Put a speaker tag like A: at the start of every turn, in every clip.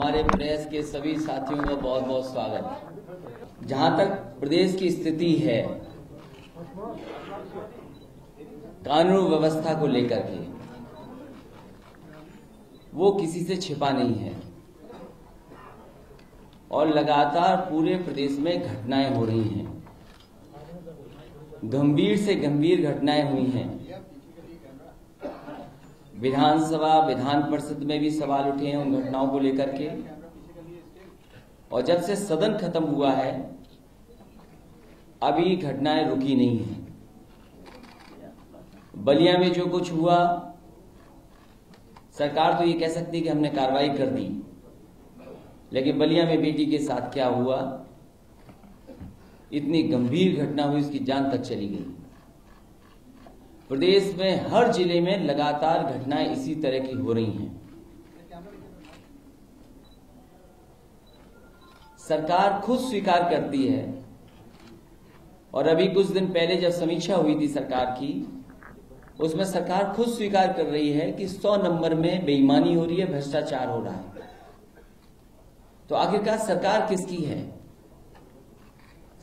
A: हमारे प्रेस के सभी साथियों का बहुत बहुत स्वागत। जहां तक प्रदेश की स्थिति है कानून व्यवस्था को लेकर के, वो किसी से छिपा नहीं है और लगातार पूरे प्रदेश में घटनाएं हो रही हैं। गंभीर से गंभीर घटनाएं हुई हैं। विधानसभा विधान परिषद में भी सवाल उठे हैं उन घटनाओं को लेकर के, और जब से सदन खत्म हुआ है अभी घटनाएं रुकी नहीं है। बलिया में जो कुछ हुआ, सरकार तो ये कह सकती है कि हमने कार्रवाई कर दी, लेकिन बलिया में बेटी के साथ क्या हुआ, इतनी गंभीर घटना हुई, उसकी जान तक चली गई। प्रदेश में हर जिले में लगातार घटनाएं इसी तरह की हो रही हैं। सरकार खुद स्वीकार करती है, और अभी कुछ दिन पहले जब समीक्षा हुई थी सरकार की, उसमें सरकार खुद स्वीकार कर रही है कि 100 नंबर में बेईमानी हो रही है, भ्रष्टाचार हो रहा है। तो आखिरकार सरकार किसकी है?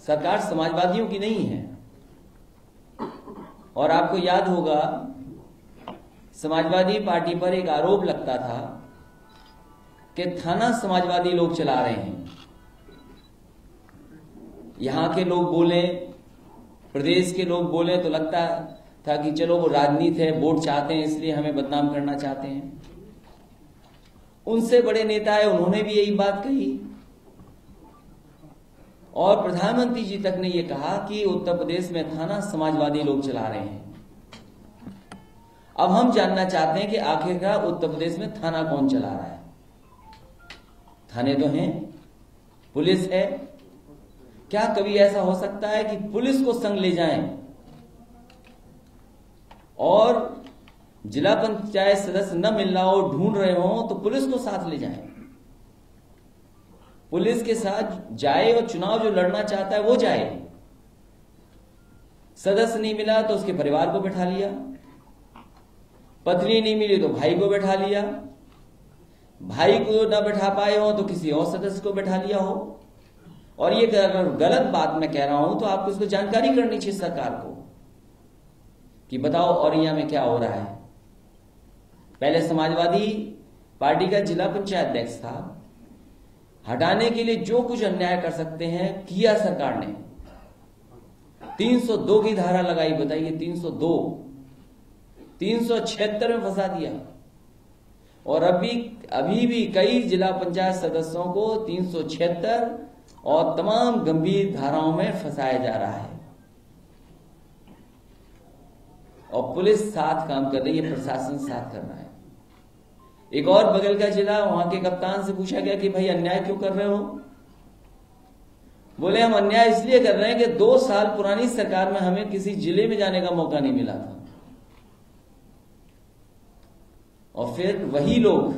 A: सरकार समाजवादियों की नहीं है। और आपको याद होगा, समाजवादी पार्टी पर एक आरोप लगता था कि थाना समाजवादी लोग चला रहे हैं। यहां के लोग बोले, प्रदेश के लोग बोले तो लगता था कि चलो वो राजनीति है, वोट चाहते हैं इसलिए हमें बदनाम करना चाहते हैं। उनसे बड़े नेता है, उन्होंने भी यही बात कही, और प्रधानमंत्री जी तक ने यह कहा कि उत्तर प्रदेश में थाना समाजवादी लोग चला रहे हैं। अब हम जानना चाहते हैं कि आखिरकार उत्तर प्रदेश में थाना कौन चला रहा है? थाने तो हैं, पुलिस है। क्या कभी ऐसा हो सकता है कि पुलिस को संग ले जाएं और जिला पंचायत सदस्य न मिल रहा हो, ढूंढ रहे हो, तो पुलिस को साथ ले जाएं? पुलिस के साथ जाए और चुनाव जो लड़ना चाहता है वो जाए। सदस्य नहीं मिला तो उसके परिवार को बैठा लिया, पत्नी नहीं मिली तो भाई को बैठा लिया, भाई को ना बैठा पाए हो तो किसी और सदस्य को बैठा लिया हो। और ये अगर गलत बात मैं कह रहा हूं तो आपको इसको जानकारी करनी चाहिए सरकार को कि बताओ औरैया में क्या हो रहा है। पहले समाजवादी पार्टी का जिला पंचायत अध्यक्ष था, हटाने के लिए जो कुछ अन्याय कर सकते हैं किया सरकार ने। 302 की धारा लगाई, बताइए 302, 376 में फंसा दिया। और अभी भी कई जिला पंचायत सदस्यों को 376 और तमाम गंभीर धाराओं में फंसाया जा रहा है। और पुलिस साथ काम कर रही है, प्रशासन साथ कर रहा है। एक और बगल का जिला, वहां के कप्तान से पूछा गया कि भाई अन्याय क्यों कर रहे हो? बोले हम अन्याय इसलिए कर रहे हैं कि 2 साल पुरानी सरकार में हमें किसी जिले में जाने का मौका नहीं मिला था। और फिर वही लोग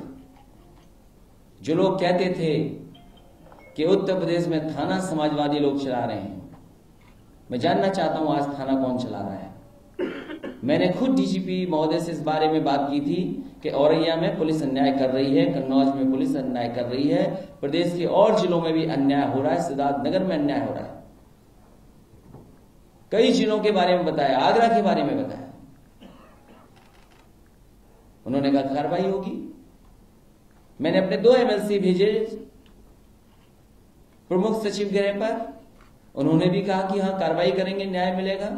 A: जो लोग कहते थे कि उत्तर प्रदेश में थाना समाजवादी लोग चला रहे हैं, मैं जानना चाहता हूं आज थाना कौन चला रहा है। मैंने खुद डीजीपी महोदय से इस बारे में बात की थी कि औरैया में पुलिस अन्याय कर रही है, कन्नौज में पुलिस अन्याय कर रही है, प्रदेश के और जिलों में भी अन्याय हो रहा है, सिद्धार्थनगर में अन्याय हो रहा है। कई जिलों के बारे में बताया, आगरा के बारे में बताया। उन्होंने कहा कार्रवाई होगी। मैंने अपने 2 एमएलसी भेजे प्रमुख सचिव गृह पर, उन्होंने भी कहा कि हां कार्रवाई करेंगे, न्याय मिलेगा।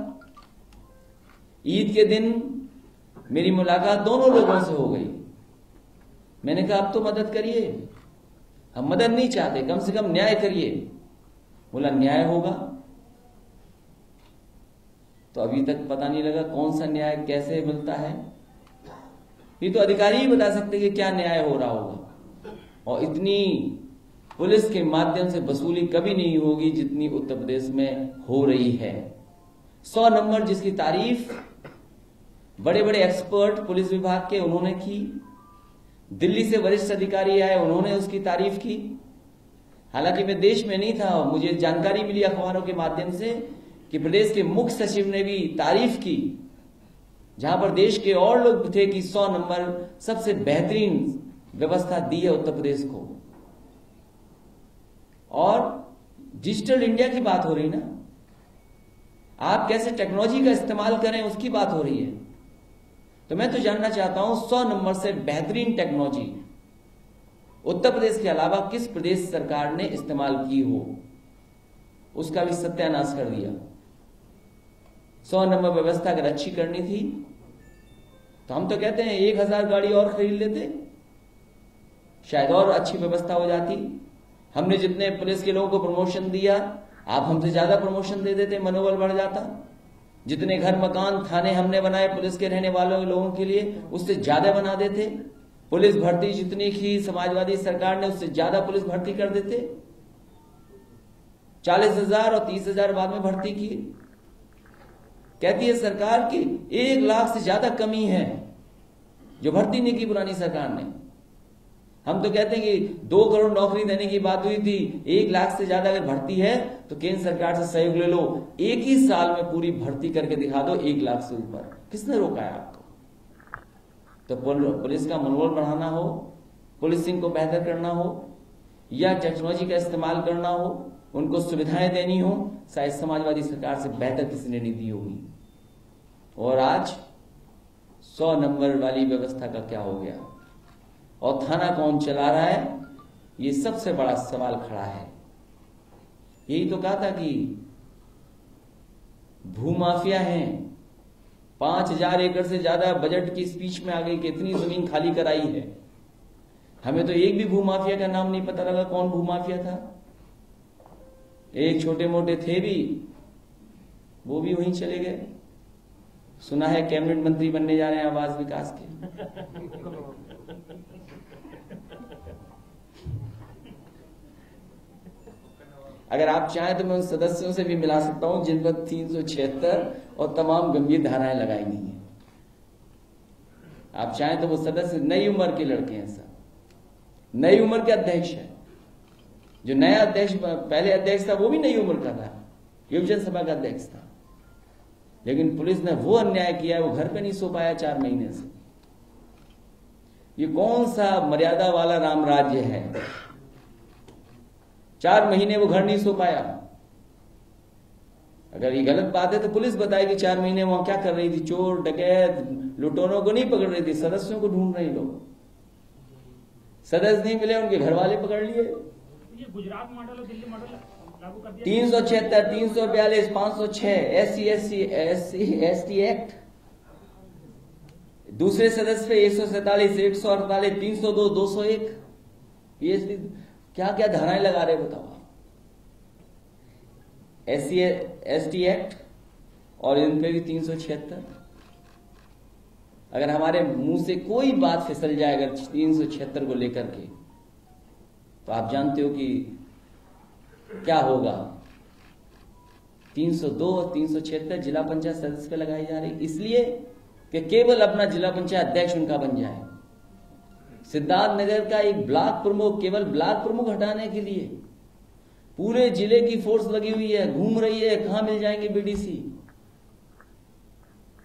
A: ईद के दिन मेरी मुलाकात दोनों लोगों से हो गई। मैंने कहा अब तो मदद करिए, हम मदद नहीं चाहते, कम से कम न्याय करिए। बोला न्याय होगा। तो अभी तक पता नहीं लगा कौन सा न्याय कैसे मिलता है। ये तो अधिकारी ही बता सकते कि क्या न्याय हो रहा होगा। और इतनी पुलिस के माध्यम से वसूली कभी नहीं होगी जितनी उत्तर प्रदेश में हो रही है। 100 नंबर जिसकी तारीफ बड़े बड़े एक्सपर्ट पुलिस विभाग के उन्होंने की, दिल्ली से वरिष्ठ अधिकारी आए उन्होंने उसकी तारीफ की। हालांकि मैं देश में नहीं था, मुझे जानकारी मिली अखबारों के माध्यम से कि प्रदेश के मुख्य सचिव ने भी तारीफ की, जहां पर देश के और लोग थे कि 100 नंबर सबसे बेहतरीन व्यवस्था दी है उत्तर प्रदेश को। और डिजिटल इंडिया की बात हो रही ना, आप कैसे टेक्नोलॉजी का इस्तेमाल करें उसकी बात हो रही है। तो मैं तो जानना चाहता हूं 100 नंबर से बेहतरीन टेक्नोलॉजी उत्तर प्रदेश के अलावा किस प्रदेश सरकार ने इस्तेमाल की हो, उसका भी सत्यानाश कर दिया। 100 नंबर व्यवस्था अगर अच्छी करनी थी तो हम तो कहते हैं 1000 गाड़ी और खरीद लेते, शायद और अच्छी व्यवस्था हो जाती। हमने जितने पुलिस के लोगों को प्रमोशन दिया, आप हमसे ज्यादा प्रमोशन दे देते, मनोबल बढ़ जाता। जितने घर मकान थाने हमने बनाए पुलिस के रहने वालों लोगों के लिए, उससे ज्यादा बना देते। पुलिस भर्ती जितनी की समाजवादी सरकार ने, उससे ज्यादा पुलिस भर्ती कर देते। 40,000 और 30,000 बाद में भर्ती की। कहती है सरकार की 1 लाख से ज्यादा कमी है जो भर्ती नहीं की पुरानी सरकार ने। हम तो कहते हैं कि 2 करोड़ नौकरी देने की बात हुई थी, 1 लाख से ज्यादा अगर भर्ती है तो केंद्र सरकार से सहयोग ले लो, एक ही साल में पूरी भर्ती करके दिखा दो 1 लाख से ऊपर। किसने रोका है आपको? तो पुलिस का मनोबल बढ़ाना हो, पुलिसिंग को बेहतर करना हो, या टेक्नोलॉजी का इस्तेमाल करना हो, उनको सुविधाएं देनी हो, शायद समाजवादी सरकार से बेहतर किसी ने नहीं दी होगी। और आज 100 नंबर वाली व्यवस्था का क्या हो गया और थाना कौन चला रहा है, ये सबसे बड़ा सवाल खड़ा है। यही तो कहा था कि भूमाफिया हैं, 5000 एकड़ से ज्यादा बजट की स्पीच में आ गई कि इतनी जमीन खाली कराई है। हमें तो एक भी भूमाफिया का नाम नहीं पता लगा कौन भूमाफिया था। एक छोटे मोटे थे भी, वो भी वहीं चले गए। सुना है कैबिनेट मंत्री बनने जा रहे हैं आवास विकास के। अगर आप चाहें तो मैं उन सदस्यों से भी मिला सकता हूं जिन पर 376 और तमाम गंभीर धाराएं लगाई गई हैं। आप चाहें तो वो सदस्य नई उम्र के लड़के हैं, सर नई उम्र के अध्यक्ष है। जो नया अध्यक्ष पहले अध्यक्ष था वो भी नई उम्र का था, युवजन सभा का अध्यक्ष था। लेकिन पुलिस ने वो अन्याय किया, वो घर पे नहीं सो पाया 4 महीने से। ये कौन सा मर्यादा वाला राम राज्य है? 4 महीने वो घर नहीं सो पाया। अगर ये गलत बात है तो पुलिस बताएगी 4 महीने वहां क्या कर रही थी। चोर डकैत लुटेरों को नहीं पकड़ रही थी, सदस्यों को ढूंढ रही लोग। सदस्य नहीं मिले, उनके घर वाले पकड़ लिए।
B: ये गुजरात मॉडल और दिल्ली मॉडल लागू कर दिया।
A: 376, 342, 506 SC/ST एक्ट, दूसरे सदस्य पे 147, 148, 302, 201, ये क्या क्या धाराएं लगा रहे बताओ। SC/ST एक्ट और इन पे भी 376। अगर हमारे मुंह से कोई बात फिसल जाए अगर 376 को लेकर के, तो आप जानते हो कि क्या होगा। 302 और 376 जिला पंचायत सदस्य पे लगाई जा रही, इसलिए कि केवल अपना जिला पंचायत अध्यक्ष उनका बन जाए। सिद्धार्थनगर का एक ब्लॉक प्रमुख, केवल ब्लॉक प्रमुख हटाने के लिए पूरे जिले की फोर्स लगी हुई है, घूम रही है, कहां मिल जाएंगे बीडीसी।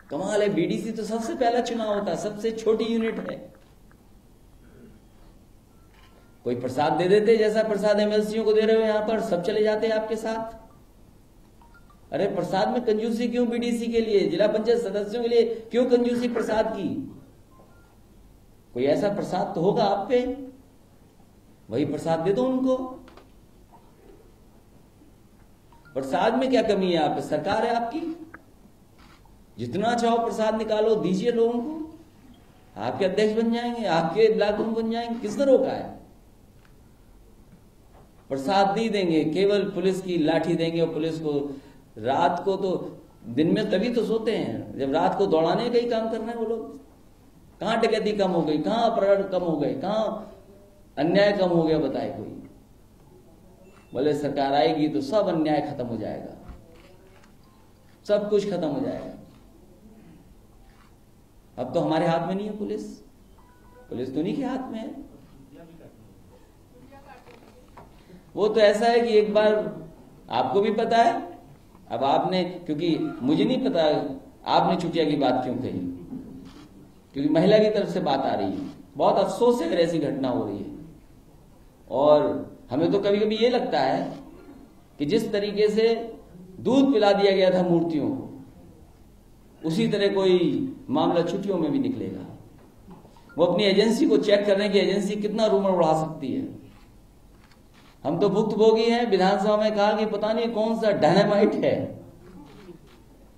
A: कमाल है, बीडीसी तो सबसे पहला चुनाव होता है, सबसे छोटी यूनिट है। कोई प्रसाद दे देते, जैसा प्रसाद एमएलसीओ को दे रहे हो यहां पर, सब चले जाते हैं आपके साथ। अरे प्रसाद में कंजूसी क्यों बीडीसी के लिए, जिला पंचायत सदस्यों के लिए क्यों कंजूसी प्रसाद की? कोई ऐसा प्रसाद तो होगा आप पे, वही प्रसाद दे दो उनको। प्रसाद में क्या कमी है? आप पे सरकार है आपकी, जितना चाहो प्रसाद निकालो, दीजिए लोगों को। आपके अध्यक्ष बन जाएंगे, आपके ब्लॉक प्रमुख बन जाएंगे, किसने रोका है? प्रसाद नहीं देंगे, केवल पुलिस की लाठी देंगे। और पुलिस को रात को तो, दिन में तभी तो सोते हैं जब रात को दौड़ाने का ही काम करना है वो लोग। कहां डकैती कम हो गई, कहां अपराध कम हो गए, कहां अन्याय कम हो गया बताए कोई? बोले सरकार आएगी तो सब अन्याय खत्म हो जाएगा, सब कुछ खत्म हो जाएगा। अब तो हमारे हाथ में नहीं है पुलिस, पुलिस तो नहीं के हाथ में है। वो तो ऐसा है कि एक बार आपको भी पता है, अब आपने, क्योंकि मुझे नहीं पता आपने चुटिया की बात क्यों कही, क्योंकि महिला की तरफ से बात आ रही है। बहुत अफसोस है अगर ऐसी घटना हो रही है। और हमें तो कभी कभी ये लगता है कि जिस तरीके से दूध पिला दिया गया था मूर्तियों को, उसी तरह कोई मामला छुट्टियों में भी निकलेगा। वो अपनी एजेंसी को चेक कर रहे हैं कि एजेंसी कितना रूमर उड़ा सकती है। हम तो भुक्तभोगी हैं। विधानसभा में कहा कि पता नहीं कौन सा डायनामाइट है,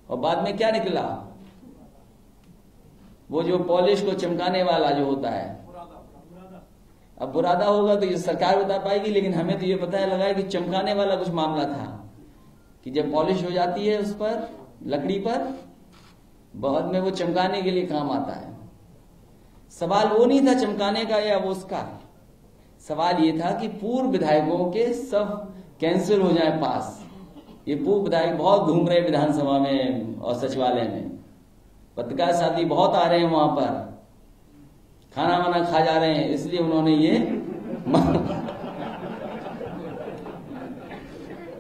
A: और बाद में क्या निकला? वो जो पॉलिश को चमकाने वाला जो होता है, अब बुरादा होगा तो ये सरकार बता पाएगी, लेकिन हमें तो ये पता लगा है कि चमकाने वाला कुछ मामला था कि जब पॉलिश हो जाती है उस पर, लकड़ी पर, बाद में वो चमकाने के लिए काम आता है। सवाल वो नहीं था चमकाने का या वो उसका, सवाल ये था कि पूर्व विधायकों के सब कैंसिल हो जाए पास। ये पूर्व विधायक बहुत घूम रहे विधानसभा में और सचिवालय में, पत्रकार साथी बहुत आ रहे हैं वहां पर, खाना वाना खा जा रहे हैं, इसलिए उन्होंने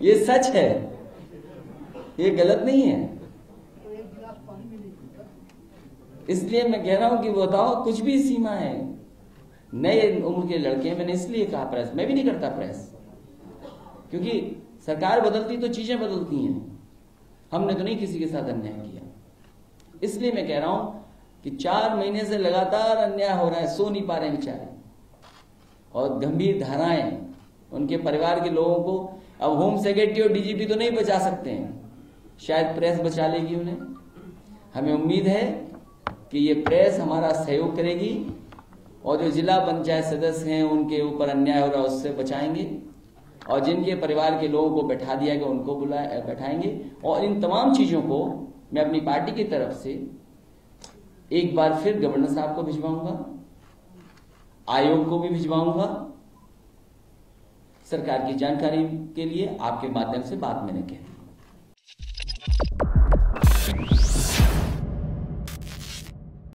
A: ये सच है, ये गलत नहीं है। इसलिए मैं कह रहा हूं कि बताओ, कुछ भी सीमा है। नए उम्र के लड़के, मैंने इसलिए कहा प्रेस, मैं भी नहीं करता प्रेस, क्योंकि सरकार बदलती तो चीजें बदलती हैं। हमने तो नहीं किसी के साथ अन्याय किया। इसलिए मैं कह रहा हूं कि 4 महीने से लगातार अन्याय हो रहा है, सो नहीं पा रहे बेचारे, और गंभीर धाराएं उनके परिवार के लोगों को। अब होम सेक्रेटरी और डीजीपी तो नहीं बचा सकते हैं, शायद प्रेस बचा लेगी उन्हें। हमें उम्मीद है कि ये प्रेस हमारा सहयोग करेगी, और जो जिला पंचायत सदस्य हैं उनके ऊपर अन्याय हो रहा है उससे बचाएंगे, और जिनके परिवार के लोगों को बैठा दिया गया उनको बैठाएंगे। और इन तमाम चीजों को मैं अपनी पार्टी की तरफ से एक बार फिर गवर्नर साहब को भिजवाऊंगा, आयोग को भी भिजवाऊंगा। सरकार की जानकारी के लिए आपके माध्यम से बात मैंने कही।